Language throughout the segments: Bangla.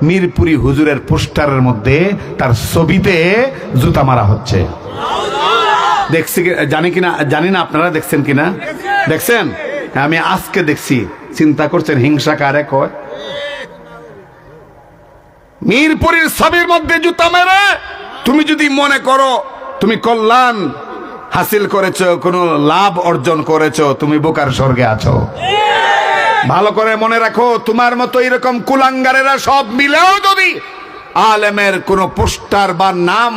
মিরপুরি হুজুরের পোস্টারের মধ্যে তার ছবিতে জুতা মারা হচ্ছে। দেখছি জানি না আপনারা দেখছেন কিনা? দেখছেন? আমি আজকে দেখছি। চিন্তা করছেন হিংসা কারে কয়? মিরপুরীর ছবির মধ্যে জুতা মেরে তুমি যদি মনে করো তুমি কল্যাণ হাসিল করেছো, কোনো লাভ অর্জন করেছো, তুমি বোকার স্বর্গে আছো। ভালো করে মনে রাখো, তোমার মতো এরকম কুলাঙ্গারেরা সব মিলেও যদি আলেমের কোন পোস্টার বা নাম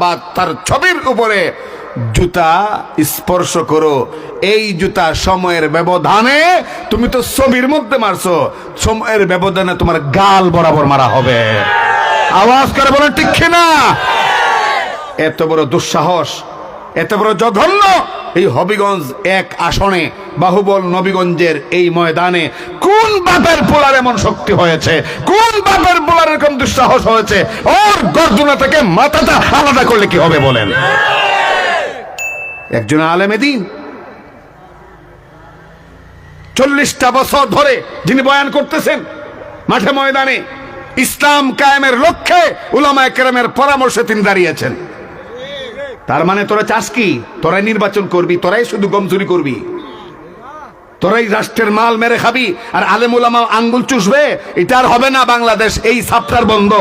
বা তার ছবির উপরে জুতা স্পর্শ করো, এই জুতা সময়ের ব্যবধানে, তুমি তো ছবির মধ্যে মারছো, সময়ের ব্যবধানে তোমার গাল বরাবর মারা হবে। আওয়াজ করে বলেন ঠিক না? এত বড় দুঃসাহস, এত বড় জঘন্য! এই হবিগঞ্জ 1 আসনে, বাহুবল নবীগঞ্জের এই ময়দানে কোন বাপের পোলার এমন শক্তি হয়েছে? কোন বাপের পোলার এরকম দুঃসাহস হয়েছে? ওর গর্দনা থেকে মাথাটা আলাদা করলে কি হবে বলেন? একজন আলেমে দ্বীন 40টা বছর ধরে যিনি বয়ান করতেছেন মাঠে ময়দানে, ইসলাম কায়েমের লক্ষ্যে উলামায়ে কেরামের পরামর্শে তিনি দাঁড়িয়েছেন। তার মানে তোরা চাস কি? তোরাই নির্বাচন করবি, তোরাই শুধু গম চুরি করবি, তোরাই রাষ্ট্রের মাল মেরে খাবি, আর আলেম উলামা আঙ্গুল চুষবে? এটা আর হবে না বাংলাদেশ। এই চ্যাপ্টার বন্ধ,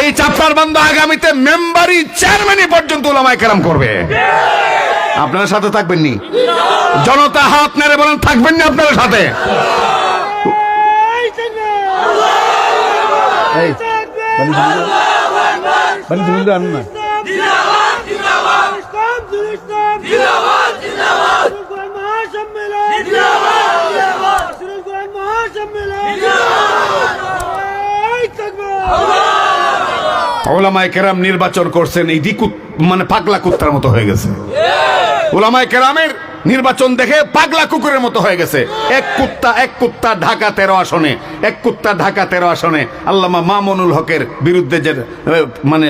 এই চ্যাপ্টার বন্ধ। আগামীতে মেম্বারি চেয়ারম্যানই পর্যন্ত উলামায়ে কেরাম করবে। আপনারা সাথে থাকবেন নি? জনতা হাত নেড়ে বলেন থাকবেন না আপনাদের সাথে? উলামায়ে কেরাম নির্বাচন করছেন, এই মানে পাগলা কুত্তার মতো হয়ে গেছে। উলামায়ে কেরামের নির্বাচন দেখে পাগলা কুকুরের মতো হয়ে গেছে। এক কুত্তা ঢাকা 13 আসনে, এক কুত্তা ঢাকা 13 আসনে আল্লামা মামুনুল হকের বিরুদ্ধে যে মানে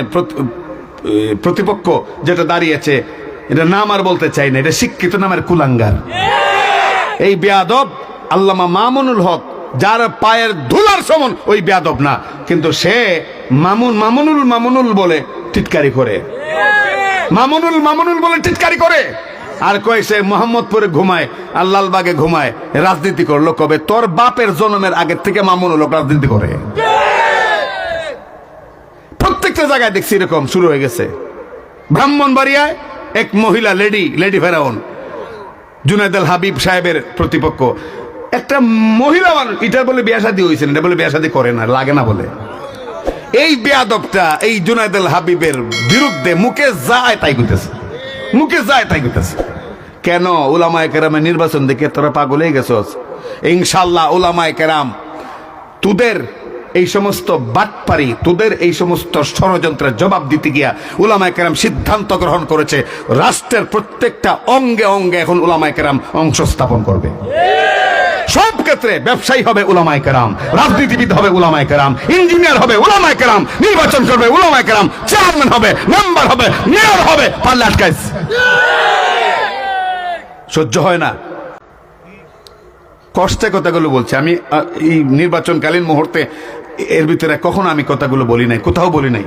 প্রতিপক্ষ যেটা দাঁড়িয়েছে, এটা নাম আর বলতে চাই না, এটা শিক্ষিত নামের কুলাঙ্গার। এই বেয়াদব আল্লামা মামুনুল হক, যার পায়ের ধুলার সমান ওই বেয়াদব না, কিন্তু সে মামুনুল বলে টিটকারি করে, মামুনুল বলে টিটকারি করে। আর কয় সে মোহাম্মদপুরে ঘুমায়, আর লালবাগে ঘুমায়, রাজনীতি করলো কবে? তোর বাপের জন্মের আগের থেকে মামুনুল হক রাজনীতি করে। প্রত্যেকটা জায়গায় দেখছি এরকম শুরু হয়ে গেছে। ব্রাহ্মণবাড়িয়ায় এক মহিলা লেডি ফেরাউন, জুনায়েদ আল হাবিব সাহেবের প্রতিপক্ষ, একটা মহিলা মানুষ, এটার বলে বিয়া শাদী হয়েছে, এটা বলে বিয়া শাদী করে না, লাগে না বলে। এই বেয়াদবটা এই জুনায়েদ আল হাবিবের বিরুদ্ধে মুখে যায় তাই কইতেছে। কেন? উলামায়ে কেরামের নির্বাচন দেখে তোরা পাগল হয়ে গেছস? ইনশাআল্লাহ উলামায়ে কেরাম তোদের এই সমস্ত বাটপারি, তোদের এই সমস্ত ষড়যন্ত্রের জবাব দিতে গিয়া উলামায়ে কেরাম সিদ্ধান্ত গ্রহণ করেছে, রাষ্ট্রের প্রত্যেকটা অঙ্গে অঙ্গে এখন উলামায়ে কেরাম অংশ স্থাপন করবে। সব ক্ষেত্রে ব্যবসায়ী হবে উলামায়ে কেরাম, রাজনীতিবিদ হবে উলামায়ে কেরাম, ইঞ্জিনিয়ার হবে উলামায়ে কেরাম, নির্বাচন করবে উলামায়ে কেরাম, চেয়ারম্যান হবে, মেম্বার হবে, মেয়র হবে, পাল্লা আটকাইছে। সহ্য হয় না। কষ্টে কথাগুলো বলছি আমি। এই নির্বাচনকালীন মুহূর্তে এর ভিতরে কখনো আমি কথাগুলো বলি নাই, কোথাও বলি নাই।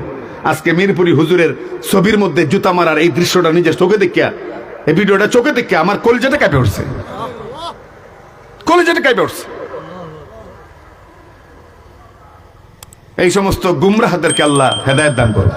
আজকে মিরপুরি হুজুরের ছবির মধ্যে জুতা মারার এই দৃশ্যটা নিজের চোখে দেখিয়া, এই ভিডিওটা চোখে দেখিয়া আমার কলিজাটা কেঁপে উঠছে। এই সমস্ত গুমরাহদেরকে আল্লাহ হেদায়েত দান করুন।